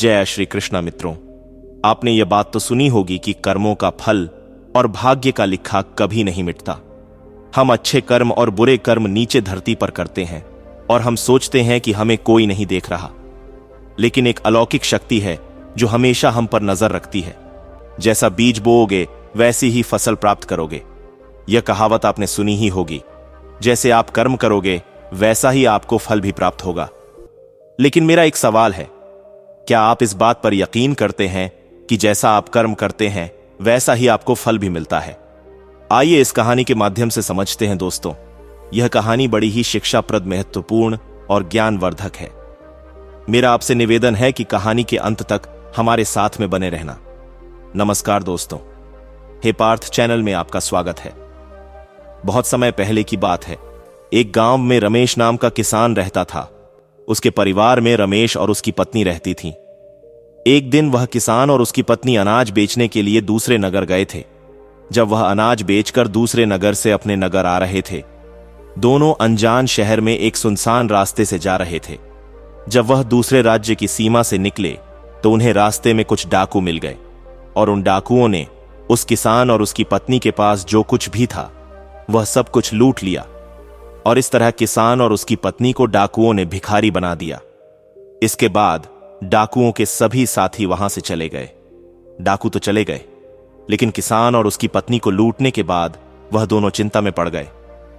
जय श्री कृष्णा। मित्रों, आपने ये बात तो सुनी होगी कि कर्मों का फल और भाग्य का लिखा कभी नहीं मिटता। हम अच्छे कर्म और बुरे कर्म नीचे धरती पर करते हैं और हम सोचते हैं कि हमें कोई नहीं देख रहा, लेकिन एक अलौकिक शक्ति है जो हमेशा हम पर नजर रखती है। जैसा बीज बोओगे वैसी ही फसल प्राप्त करोगे। यह कहावत आपने सुनी ही होगी, जैसे आप कर्म करोगे वैसा ही आपको फल भी प्राप्त होगा। लेकिन मेरा एक सवाल है, क्या आप इस बात पर यकीन करते हैं कि जैसा आप कर्म करते हैं वैसा ही आपको फल भी मिलता है? आइए इस कहानी के माध्यम से समझते हैं। दोस्तों, यह कहानी बड़ी ही शिक्षाप्रद, महत्वपूर्ण और ज्ञानवर्धक है। मेरा आपसे निवेदन है कि कहानी के अंत तक हमारे साथ में बने रहना। नमस्कार दोस्तों, हे पार्थ चैनल में आपका स्वागत है। बहुत समय पहले की बात है। एक गांव में रमेश नाम का किसान रहता था। उसके परिवार में रमेश और उसकी पत्नी रहती थीं। एक दिन वह किसान और उसकी पत्नी अनाज बेचने के लिए दूसरे नगर गए थे। जब वह अनाज बेचकर दूसरे नगर से अपने नगर आ रहे थे, दोनों अनजान शहर में एक सुनसान रास्ते से जा रहे थे। जब वह दूसरे राज्य की सीमा से निकले तो उन्हें रास्ते में कुछ डाकू मिल गए और उन डाकुओं ने उस किसान और उसकी पत्नी के पास जो कुछ भी था वह सब कुछ लूट लिया। और इस तरह किसान और उसकी पत्नी को डाकुओं ने भिखारी बना दिया। इसके बाद डाकुओं के सभी साथी वहां से चले गए। डाकू तो चले गए, लेकिन किसान और उसकी पत्नी को लूटने के बाद वह दोनों चिंता में पड़ गए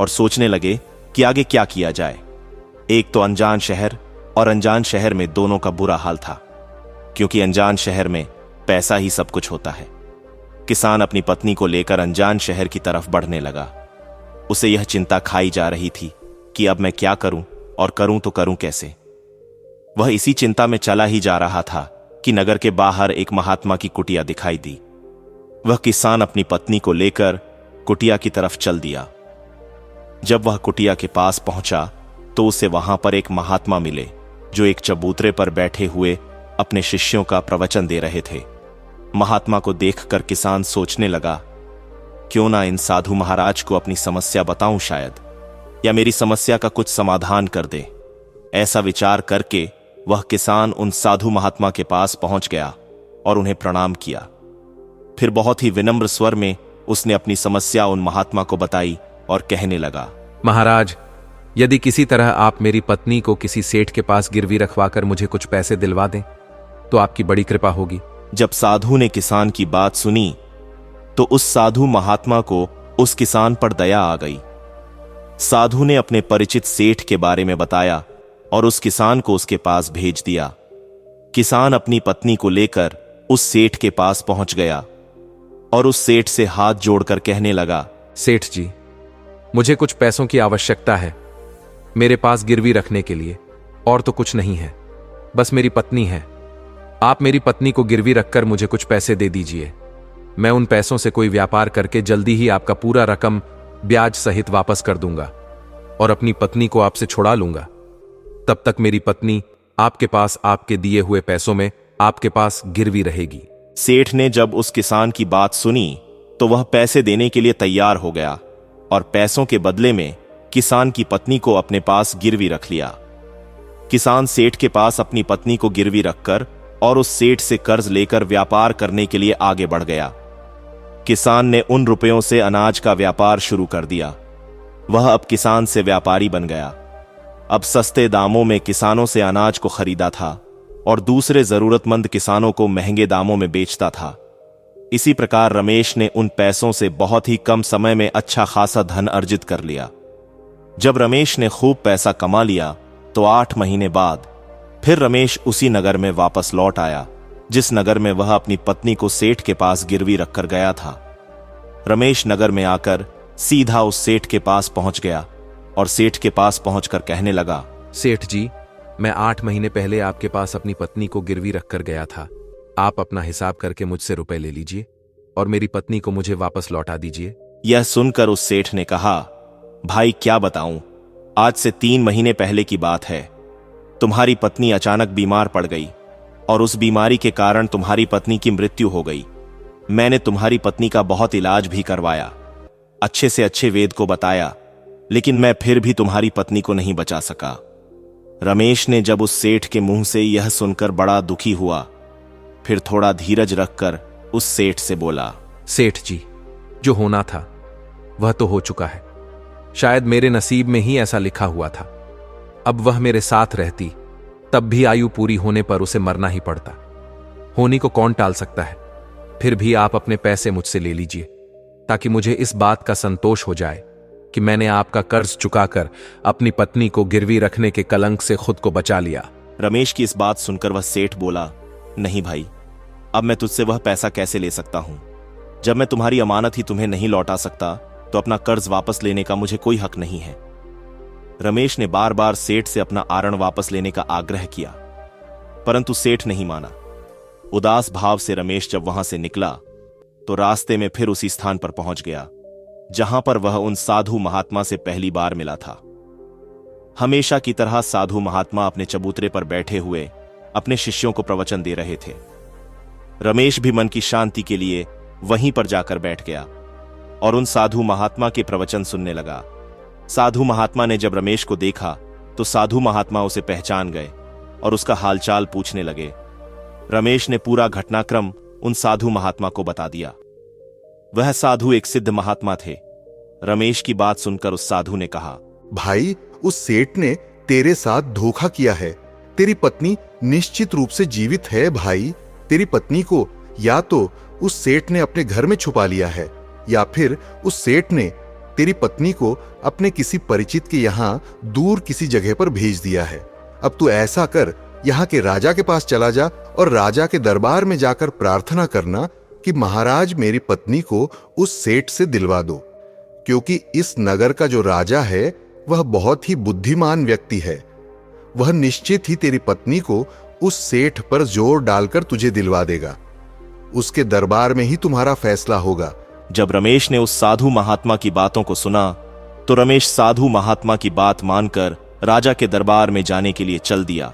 और सोचने लगे कि आगे क्या किया जाए। एक तो अनजान शहर, और अनजान शहर में दोनों का बुरा हाल था, क्योंकि अनजान शहर में पैसा ही सब कुछ होता है। किसान अपनी पत्नी को लेकर अनजान शहर की तरफ बढ़ने लगा। उसे यह चिंता खाई जा रही थी कि अब मैं क्या करूं, और करूं तो करूं कैसे। वह इसी चिंता में चला ही जा रहा था कि नगर के बाहर एक महात्मा की कुटिया दिखाई दी। वह किसान अपनी पत्नी को लेकर कुटिया की तरफ चल दिया। जब वह कुटिया के पास पहुंचा तो उसे वहां पर एक महात्मा मिले, जो एक चबूतरे पर बैठे हुए अपने शिष्यों का प्रवचन दे रहे थे। महात्मा को देखकर किसान सोचने लगा, क्यों ना इन साधु महाराज को अपनी समस्या बताऊं, शायद या मेरी समस्या का कुछ समाधान कर दे। ऐसा विचार करके वह किसान उन साधु महात्मा के पास पहुंच गया और उन्हें प्रणाम किया। फिर बहुत ही विनम्र स्वर में उसने अपनी समस्या उन महात्मा को बताई और कहने लगा, महाराज, यदि किसी तरह आप मेरी पत्नी को किसी सेठ के पास गिरवी रखवाकर मुझे कुछ पैसे दिलवा दें तो आपकी बड़ी कृपा होगी। जब साधु ने किसान की बात सुनी तो उस साधु महात्मा को उस किसान पर दया आ गई। साधु ने अपने परिचित सेठ के बारे में बताया और उस किसान को उसके पास भेज दिया। किसान अपनी पत्नी को लेकर उस सेठ के पास पहुंच गया और उस सेठ से हाथ जोड़कर कहने लगा, सेठ जी, मुझे कुछ पैसों की आवश्यकता है मेरे पास गिरवी रखने के लिए, और तो कुछ नहीं है, बस मेरी पत्नी है। आप मेरी पत्नी को गिरवी रखकर मुझे कुछ पैसे दे दीजिए। मैं उन पैसों से कोई व्यापार करके जल्दी ही आपका पूरा रकम ब्याज सहित वापस कर दूंगा और अपनी पत्नी को आपसे छुड़ा लूंगा। तब तक मेरी पत्नी आपके पास आपके दिए हुए पैसों में आपके पास गिरवी रहेगी। सेठ ने जब उस किसान की बात सुनी तो वह पैसे देने के लिए तैयार हो गया और पैसों के बदले में किसान की पत्नी को अपने पास गिरवी रख लिया। किसान सेठ के पास अपनी पत्नी को गिरवी रखकर और उस सेठ से कर्ज लेकर व्यापार करने के लिए आगे बढ़ गया। किसान ने उन रुपयों से अनाज का व्यापार शुरू कर दिया। वह अब किसान से व्यापारी बन गया। अब सस्ते दामों में किसानों से अनाज को खरीदा था और दूसरे जरूरतमंद किसानों को महंगे दामों में बेचता था। इसी प्रकार रमेश ने उन पैसों से बहुत ही कम समय में अच्छा खासा धन अर्जित कर लिया। जब रमेश ने खूब पैसा कमा लिया तो 8 महीने बाद फिर रमेश उसी नगर में वापस लौट आया जिस नगर में वह अपनी पत्नी को सेठ के पास गिरवी रखकर गया था। रमेश नगर में आकर सीधा उस सेठ के पास पहुंच गया और सेठ के पास पहुंचकर कहने लगा, सेठ जी, मैं 8 महीने पहले आपके पास अपनी पत्नी को गिरवी रखकर गया था। आप अपना हिसाब करके मुझसे रुपए ले लीजिए और मेरी पत्नी को मुझे वापस लौटा दीजिए। यह सुनकर उस सेठ ने कहा, भाई क्या बताऊं, आज से 3 महीने पहले की बात है। तुम्हारी पत्नी अचानक बीमार पड़ गई और उस बीमारी के कारण तुम्हारी पत्नी की मृत्यु हो गई। मैंने तुम्हारी पत्नी का बहुत इलाज भी करवाया, अच्छे से अच्छे वेद को बताया, लेकिन मैं फिर भी तुम्हारी पत्नी को नहीं बचा सका। रमेश ने जब उस सेठ के मुंह से यह सुनकर बड़ा दुखी हुआ फिर थोड़ा धीरज रखकर उस सेठ से बोला, सेठ जी, जो होना था वह तो हो चुका है। शायद मेरे नसीब में ही ऐसा लिखा हुआ था। अब वह मेरे साथ रहती तब भी आयु पूरी होने पर उसे मरना ही पड़ता। होनी को कौन टाल सकता है। फिर भी आप अपने पैसे मुझसे ले लीजिए, ताकि मुझे इस बात का संतोष हो जाए कि मैंने आपका कर्ज चुकाकर अपनी पत्नी को गिरवी रखने के कलंक से खुद को बचा लिया। रमेश की इस बात सुनकर वह सेठ बोला, नहीं भाई, अब मैं तुझसे वह पैसा कैसे ले सकता हूं। जब मैं तुम्हारी अमानत ही तुम्हें नहीं लौटा सकता तो अपना कर्ज वापस लेने का मुझे कोई हक नहीं है। रमेश ने बार बार सेठ से अपना आरण वापस लेने का आग्रह किया, परंतु सेठ नहीं माना। उदास भाव से रमेश जब वहां से निकला तो रास्ते में फिर उसी स्थान पर पहुंच गया जहां पर वह उन साधु महात्मा से पहली बार मिला था। हमेशा की तरह साधु महात्मा अपने चबूतरे पर बैठे हुए अपने शिष्यों को प्रवचन दे रहे थे। रमेश भी मन की शांति के लिए वहीं पर जाकर बैठ गया और उन साधु महात्मा के प्रवचन सुनने लगा। साधु महात्मा ने जब रमेश को देखा तो साधु महात्मा उसे पहचान गए और उसका हालचाल पूछने लगे। रमेश ने पूरा घटनाक्रम उन साधु महात्मा को बता दिया। वह साधु एक सिद्ध महात्मा थे। रमेश की बात सुनकर उस साधु ने कहा, भाई, उस सेठ ने तेरे साथ धोखा किया है। तेरी पत्नी निश्चित रूप से जीवित है भाई। तेरी पत्नी को या तो उस सेठ ने अपने घर में छुपा लिया है या फिर उस सेठ ने तेरी पत्नी को अपने किसी परिचित के यहां दूर किसी जगह पर भेज दिया है। अब तू ऐसा कर, यहाँ के राजा के पास चला जा और राजा के दरबार में जाकर प्रार्थना करना कि महाराज मेरी पत्नी को उस सेठ से दिलवा दो, क्योंकि इस नगर का जो राजा है वह बहुत ही बुद्धिमान व्यक्ति है। वह निश्चित ही तेरी पत्नी को उस सेठ पर जोर डालकर तुझे दिलवा देगा। उसके दरबार में ही तुम्हारा फैसला होगा। जब रमेश ने उस साधु महात्मा की बातों को सुना तो रमेश साधु महात्मा की बात मानकर राजा के दरबार में जाने के लिए चल दिया।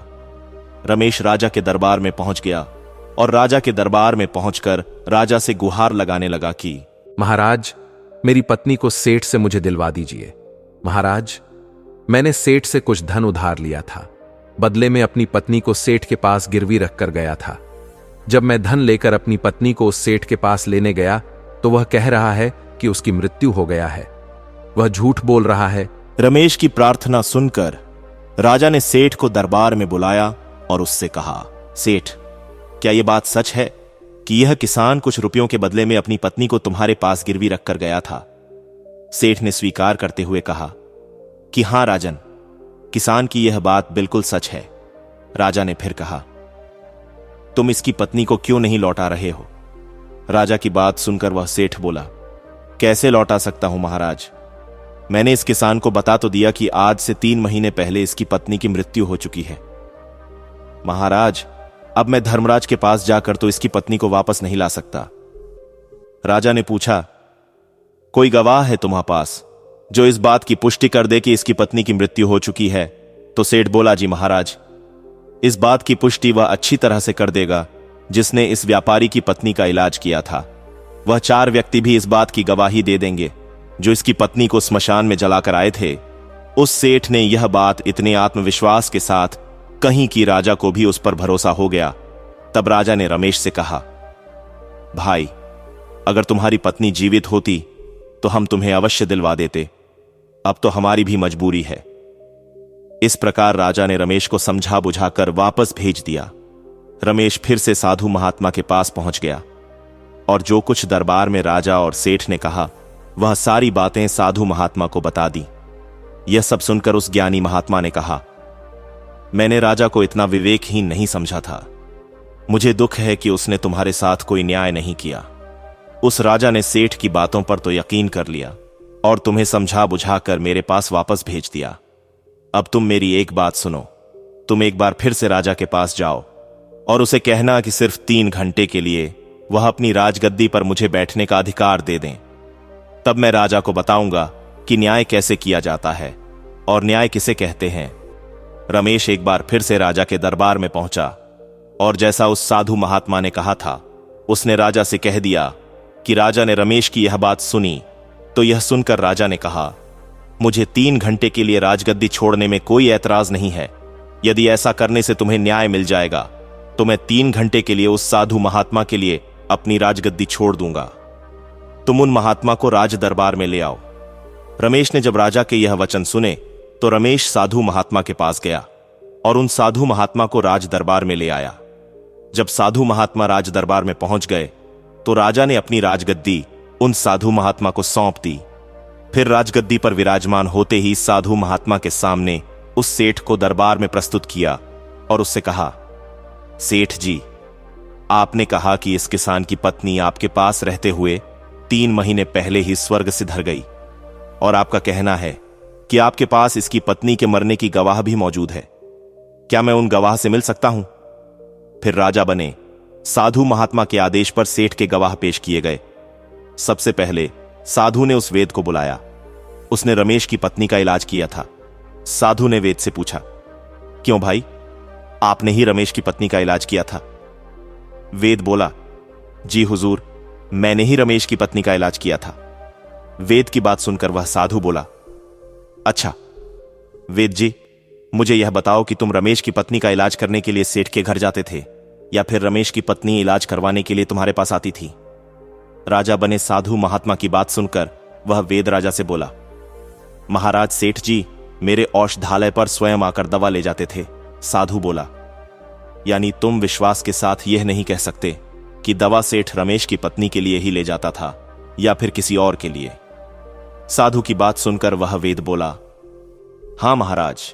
रमेश राजा के दरबार में पहुंच गया और राजा के दरबार में पहुंचकर राजा से गुहार लगाने लगा कि महाराज, मेरी पत्नी को सेठ से मुझे दिलवा दीजिए। महाराज, मैंने सेठ से कुछ धन उधार लिया था। बदले में अपनी पत्नी को सेठ के पास गिरवी रखकर गया था। जब मैं धन लेकर अपनी पत्नी को उस सेठ के पास लेने गया तो वह कह रहा है कि उसकी मृत्यु हो गया है। वह झूठ बोल रहा है। रमेश की प्रार्थना सुनकर राजा ने सेठ को दरबार में बुलाया और उससे कहा, सेठ, क्या यह बात सच है कि यह किसान कुछ रुपयों के बदले में अपनी पत्नी को तुम्हारे पास गिरवी रखकर गया था? सेठ ने स्वीकार करते हुए कहा कि हां राजन, किसान की यह बात बिल्कुल सच है। राजा ने फिर कहा, तुम इसकी पत्नी को क्यों नहीं लौटा रहे हो? राजा की बात सुनकर वह सेठ बोला, कैसे लौटा सकता हूं महाराज? मैंने इस किसान को बता तो दिया कि आज से 3 महीने पहले इसकी पत्नी की मृत्यु हो चुकी है। महाराज, अब मैं धर्मराज के पास जाकर तो इसकी पत्नी को वापस नहीं ला सकता। राजा ने पूछा, कोई गवाह है तुम्हारे पास जो इस बात की पुष्टि कर दे कि इसकी पत्नी की मृत्यु हो चुकी है? तो सेठ बोला, जी महाराज, इस बात की पुष्टि वह अच्छी तरह से कर देगा जिसने इस व्यापारी की पत्नी का इलाज किया था। वह 4 व्यक्ति भी इस बात की गवाही दे देंगे जो इसकी पत्नी को स्मशान में जलाकर आए थे। उस सेठ ने यह बात इतने आत्मविश्वास के साथ कहीं कि राजा को भी उस पर भरोसा हो गया। तब राजा ने रमेश से कहा, भाई, अगर तुम्हारी पत्नी जीवित होती तो हम तुम्हें अवश्य दिलवा देते। अब तो हमारी भी मजबूरी है। इस प्रकार राजा ने रमेश को समझा बुझाकर वापस भेज दिया। रमेश फिर से साधु महात्मा के पास पहुंच गया और जो कुछ दरबार में राजा और सेठ ने कहा वह सारी बातें साधु महात्मा को बता दी। यह सब सुनकर उस ज्ञानी महात्मा ने कहा, मैंने राजा को इतना विवेकहीन नहीं समझा था। मुझे दुख है कि उसने तुम्हारे साथ कोई न्याय नहीं किया। उस राजा ने सेठ की बातों पर तो यकीन कर लिया और तुम्हें समझा बुझाकर मेरे पास वापस भेज दिया। अब तुम मेरी एक बात सुनो। तुम एक बार फिर से राजा के पास जाओ और उसे कहना कि सिर्फ 3 घंटे के लिए वह अपनी राजगद्दी पर मुझे बैठने का अधिकार दे दें। तब मैं राजा को बताऊंगा कि न्याय कैसे किया जाता है और न्याय किसे कहते हैं। रमेश एक बार फिर से राजा के दरबार में पहुंचा और जैसा उस साधु महात्मा ने कहा था उसने राजा से कह दिया कि राजा ने रमेश की यह बात सुनी। तो यह सुनकर राजा ने कहा, मुझे 3 घंटे के लिए राजगद्दी छोड़ने में कोई ऐतराज नहीं है। यदि ऐसा करने से तुम्हें न्याय मिल जाएगा तो मैं 3 घंटे के लिए उस साधु महात्मा के लिए अपनी राजगद्दी छोड़ दूंगा। तुम उन महात्मा को राज दरबार में ले आओ। रमेश ने जब राजा के यह वचन सुने तो रमेश साधु महात्मा के पास गया और उन साधु महात्मा को राज दरबार में ले आया। जब साधु महात्मा राज दरबार में पहुंच गए तो राजा ने अपनी राजगद्दी उन साधु महात्मा को सौंप दी। फिर राजगद्दी पर विराजमान होते ही साधु महात्मा के सामने उस सेठ को दरबार में प्रस्तुत किया और उससे कहा, सेठ जी, आपने कहा कि इस किसान की पत्नी आपके पास रहते हुए 3 महीने पहले ही स्वर्ग से धर गई और आपका कहना है कि आपके पास इसकी पत्नी के मरने की गवाह भी मौजूद है। क्या मैं उन गवाह से मिल सकता हूं? फिर राजा बने साधु महात्मा के आदेश पर सेठ के गवाह पेश किए गए। सबसे पहले साधु ने उस वेद को बुलाया। उसने रमेश की पत्नी का इलाज किया था। साधु ने वेद से पूछा, क्यों भाई, आपने ही रमेश की पत्नी का इलाज किया था? वेद बोला, जी हुजूर, मैंने ही रमेश की पत्नी का इलाज किया था। वेद की बात सुनकर वह साधु बोला, अच्छा वेद जी, मुझे यह बताओ कि तुम रमेश की पत्नी का इलाज करने के लिए सेठ के घर जाते थे या फिर रमेश की पत्नी इलाज करवाने के लिए तुम्हारे पास आती थी? राजा बने साधु महात्मा की बात सुनकर वह वेद राजा से बोला, महाराज सेठ जी मेरे औषधालय पर स्वयं आकर दवा ले जाते थे। साधु बोला, यानी तुम विश्वास के साथ यह नहीं कह सकते कि दवा सेठ रमेश की पत्नी के लिए ही ले जाता था या फिर किसी और के लिए? साधु की बात सुनकर वह वेद बोला, हां महाराज,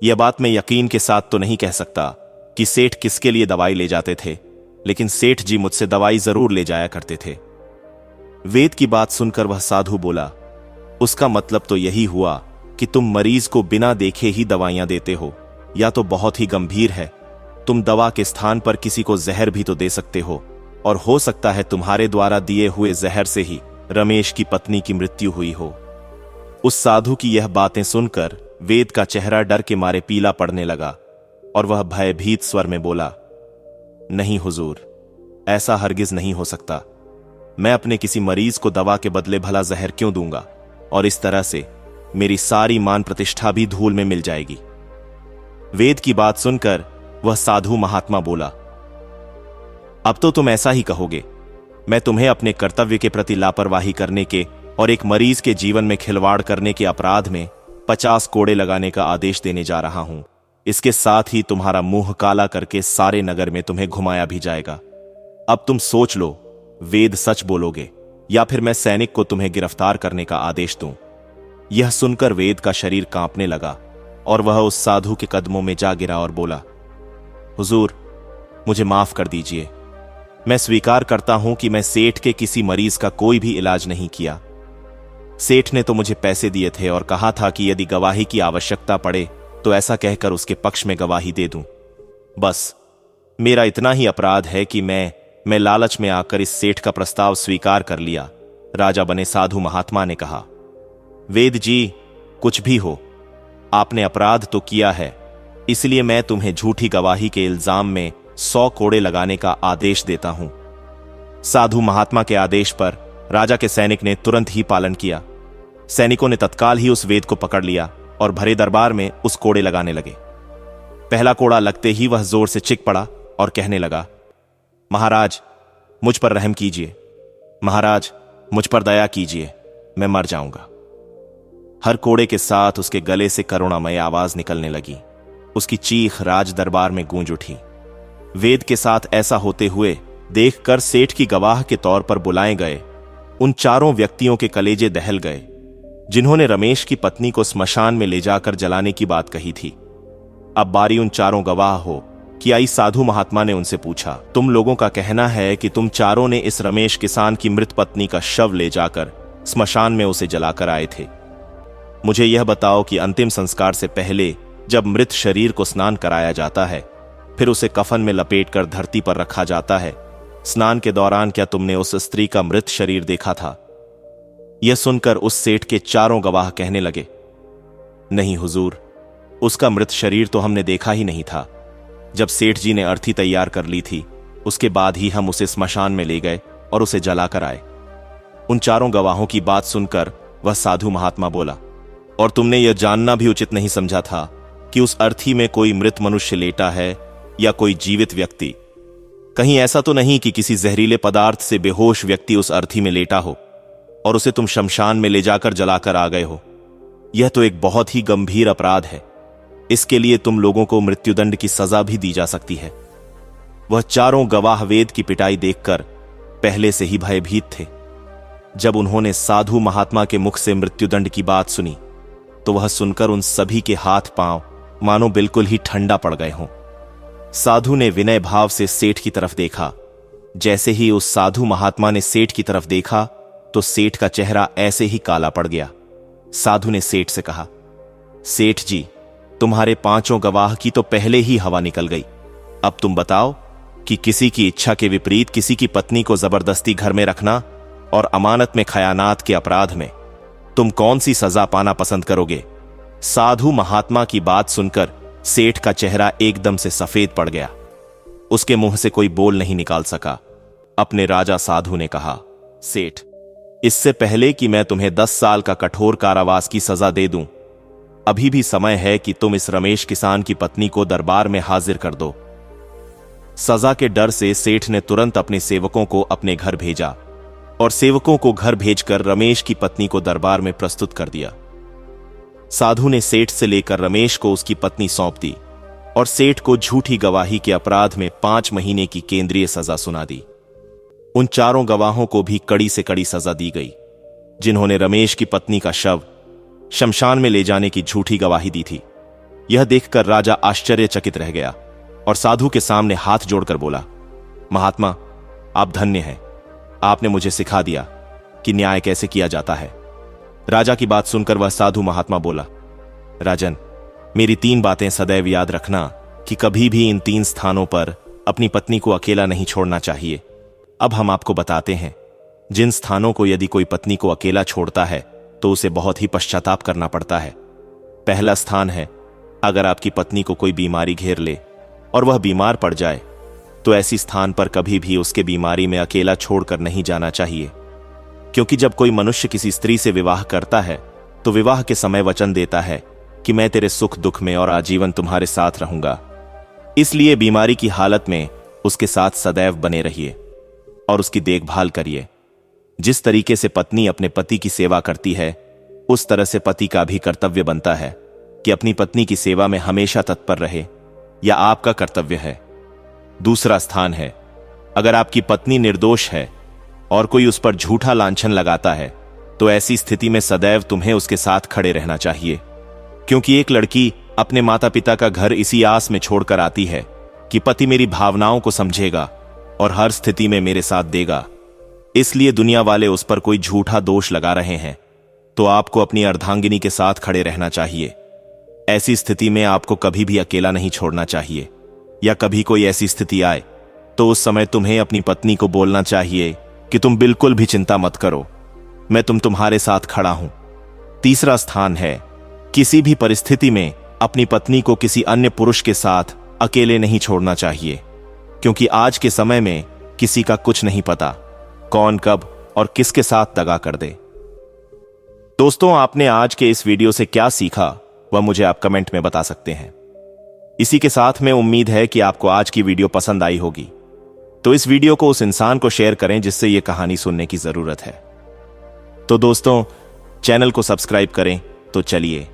यह बात मैं यकीन के साथ तो नहीं कह सकता कि सेठ किसके लिए दवाई ले जाते थे, लेकिन सेठ जी मुझसे दवाई जरूर ले जाया करते थे। वेद की बात सुनकर वह साधु बोला, उसका मतलब तो यही हुआ कि तुम मरीज को बिना देखे ही दवाइयां देते हो, या तो बहुत ही गंभीर है, तुम दवा के स्थान पर किसी को जहर भी तो दे सकते हो, और हो सकता है तुम्हारे द्वारा दिए हुए जहर से ही रमेश की पत्नी की मृत्यु हुई हो। उस साधु की यह बातें सुनकर वेद का चेहरा डर के मारे पीला पड़ने लगा और वह भयभीत स्वर में बोला, नहीं हुजूर, ऐसा हरगिज नहीं हो सकता। मैं अपने किसी मरीज को दवा के बदले भला जहर क्यों दूंगा, और इस तरह से मेरी सारी मान प्रतिष्ठा भी धूल में मिल जाएगी। वेद की बात सुनकर वह साधु महात्मा बोला, अब तो तुम ऐसा ही कहोगे। मैं तुम्हें अपने कर्तव्य के प्रति लापरवाही करने के और एक मरीज के जीवन में खिलवाड़ करने के अपराध में 50 कोड़े लगाने का आदेश देने जा रहा हूं। इसके साथ ही तुम्हारा मुंह काला करके सारे नगर में तुम्हें घुमाया भी जाएगा। अब तुम सोच लो, वेद सच बोलोगे या फिर मैं सैनिक को तुम्हें गिरफ्तार करने का आदेश दूं? यह सुनकर वेद का शरीर कांपने लगा और वह उस साधु के कदमों में जा गिरा और बोला, हुजूर, मुझे माफ कर दीजिए। मैं स्वीकार करता हूं कि मैं सेठ के किसी मरीज का कोई भी इलाज नहीं किया। सेठ ने तो मुझे पैसे दिए थे और कहा था कि यदि गवाही की आवश्यकता पड़े तो ऐसा कहकर उसके पक्ष में गवाही दे दूं। बस मेरा इतना ही अपराध है कि मैं लालच में आकर इस सेठ का प्रस्ताव स्वीकार कर लिया। राजा बने साधु महात्मा ने कहा, वेद जी, कुछ भी हो, आपने अपराध तो किया है, इसलिए मैं तुम्हें झूठी गवाही के इल्जाम में 100 कोड़े लगाने का आदेश देता हूं। साधु महात्मा के आदेश पर राजा के सैनिक ने तुरंत ही पालन किया। सैनिकों ने तत्काल ही उस वेद को पकड़ लिया और भरे दरबार में उस कोड़े लगाने लगे। पहला कोड़ा लगते ही वह जोर से चिक पड़ा और कहने लगा, महाराज, मुझ पर रहम कीजिए, महाराज, मुझ पर दया कीजिए, मैं मर जाऊंगा। हर कोड़े के साथ उसके गले से करुणामय आवाज निकलने लगी। उसकी चीख राज दरबार में गूंज उठी। वेद के साथ ऐसा होते हुए देखकर सेठ की गवाह के तौर पर बुलाए गए उन 4 व्यक्तियों के कलेजे दहल गए जिन्होंने रमेश की पत्नी को स्मशान में ले जाकर जलाने की बात कही थी। अब बारी उन 4 गवाह हो कि आई। साधु महात्मा ने उनसे पूछा, तुम लोगों का कहना है कि तुम चारों ने इस रमेश किसान की मृत पत्नी का शव ले जाकर स्मशान में उसे जलाकर आए थे। मुझे यह बताओ कि अंतिम संस्कार से पहले जब मृत शरीर को स्नान कराया जाता है, फिर उसे कफन में लपेटकर धरती पर रखा जाता है, स्नान के दौरान क्या तुमने उस स्त्री का मृत शरीर देखा था? यह सुनकर उस सेठ के 4 गवाह कहने लगे, नहीं हुजूर, उसका मृत शरीर तो हमने देखा ही नहीं था। जब सेठ जी ने अर्थी तैयार कर ली थी, उसके बाद ही हम उसे स्मशान में ले गए और उसे जलाकर आए। उन 4 गवाहों की बात सुनकर वह साधु महात्मा बोला, और तुमने यह जानना भी उचित नहीं समझा था कि उस अर्थी में कोई मृत मनुष्य लेटा है या कोई जीवित व्यक्ति? कहीं ऐसा तो नहीं कि किसी जहरीले पदार्थ से बेहोश व्यक्ति उस अर्थी में लेटा हो और उसे तुम शमशान में ले जाकर जलाकर आ गए हो? यह तो एक बहुत ही गंभीर अपराध है। इसके लिए तुम लोगों को मृत्युदंड की सजा भी दी जा सकती है। वह चारों गवाह वेद की पिटाई देखकर पहले से ही भयभीत थे। जब उन्होंने साधु महात्मा के मुख से मृत्युदंड की बात सुनी तो वह सुनकर उन सभी के हाथ पांव मानो बिल्कुल ही ठंडा पड़ गए हों। साधु ने विनय भाव से सेठ की तरफ देखा। जैसे ही उस साधु महात्मा ने सेठ की तरफ देखा तो सेठ का चेहरा ऐसे ही काला पड़ गया। साधु ने सेठ से कहा, सेठ जी, तुम्हारे पांचों गवाह की तो पहले ही हवा निकल गई। अब तुम बताओ कि किसी की इच्छा के विपरीत किसी की पत्नी को जबरदस्ती घर में रखना और अमानत में खयानात के अपराध में तुम कौन सी सजा पाना पसंद करोगे? साधु महात्मा की बात सुनकर सेठ का चेहरा एकदम से सफेद पड़ गया। उसके मुंह से कोई बोल नहीं निकाल सका। अपने राजा साधु ने कहा, सेठ, इससे पहले कि मैं तुम्हें 10 साल का कठोर कारावास की सजा दे दूं, अभी भी समय है कि तुम इस रमेश किसान की पत्नी को दरबार में हाजिर कर दो। सजा के डर से सेठ ने तुरंत अपने सेवकों को अपने घर भेजा और सेवकों को घर भेजकर रमेश की पत्नी को दरबार में प्रस्तुत कर दिया। साधु ने सेठ से लेकर रमेश को उसकी पत्नी सौंप दी और सेठ को झूठी गवाही के अपराध में 5 महीने की केंद्रीय सजा सुना दी। उन चारों गवाहों को भी कड़ी से कड़ी सजा दी गई जिन्होंने रमेश की पत्नी का शव शमशान में ले जाने की झूठी गवाही दी थी। यह देखकर राजा आश्चर्यचकित रह गया और साधु के सामने हाथ जोड़कर बोला, महात्मा, आप धन्य हैं। आपने मुझे सिखा दिया कि न्याय कैसे किया जाता है। राजा की बात सुनकर वह साधु महात्मा बोला, राजन, मेरी 3 बातें सदैव याद रखना कि कभी भी इन 3 स्थानों पर अपनी पत्नी को अकेला नहीं छोड़ना चाहिए। अब हम आपको बताते हैं जिन स्थानों को यदि कोई पत्नी को अकेला छोड़ता है तो उसे बहुत ही पश्चाताप करना पड़ता है। पहला स्थान है, अगर आपकी पत्नी को कोई बीमारी घेर ले और वह बीमार पड़ जाए तो ऐसी स्थान पर कभी भी उसके बीमारी में अकेला छोड़कर नहीं जाना चाहिए, क्योंकि जब कोई मनुष्य किसी स्त्री से विवाह करता है तो विवाह के समय वचन देता है कि मैं तेरे सुख दुख में और आजीवन तुम्हारे साथ रहूंगा। इसलिए बीमारी की हालत में उसके साथ सदैव बने रहिए और उसकी देखभाल करिए। जिस तरीके से पत्नी अपने पति की सेवा करती है, उस तरह से पति का भी कर्तव्य बनता है कि अपनी पत्नी की सेवा में हमेशा तत्पर रहे। यह आपका कर्तव्य है। दूसरा स्थान है, अगर आपकी पत्नी निर्दोष है और कोई उस पर झूठा लांछन लगाता है तो ऐसी स्थिति में सदैव तुम्हें उसके साथ खड़े रहना चाहिए, क्योंकि एक लड़की अपने माता पिता का घर इसी आस में छोड़कर आती है कि पति मेरी भावनाओं को समझेगा और हर स्थिति में मेरे साथ देगा। इसलिए दुनिया वाले उस पर कोई झूठा दोष लगा रहे हैं तो आपको अपनी अर्धांगिनी के साथ खड़े रहना चाहिए। ऐसी स्थिति में आपको कभी भी अकेला नहीं छोड़ना चाहिए, या कभी कोई ऐसी स्थिति आए तो उस समय तुम्हें अपनी पत्नी को बोलना चाहिए कि तुम बिल्कुल भी चिंता मत करो, मैं तुम्हारे साथ खड़ा हूं। तीसरा स्थान है, किसी भी परिस्थिति में अपनी पत्नी को किसी अन्य पुरुष के साथ अकेले नहीं छोड़ना चाहिए, क्योंकि आज के समय में किसी का कुछ नहीं पता, कौन कब और किसके साथ दगा कर दे। दोस्तों, आपने आज के इस वीडियो से क्या सीखा वह मुझे आप कमेंट में बता सकते हैं। इसी के साथ में उम्मीद है कि आपको आज की वीडियो पसंद आई होगी, तो इस वीडियो को उस इंसान को शेयर करें जिससे यह कहानी सुनने की जरूरत है। तो दोस्तों, चैनल को सब्सक्राइब करें। तो चलिए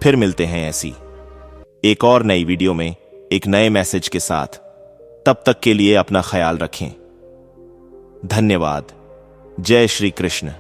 फिर मिलते हैं ऐसी एक और नई वीडियो में एक नए मैसेज के साथ। तब तक के लिए अपना ख्याल रखें। धन्यवाद। जय श्री कृष्ण।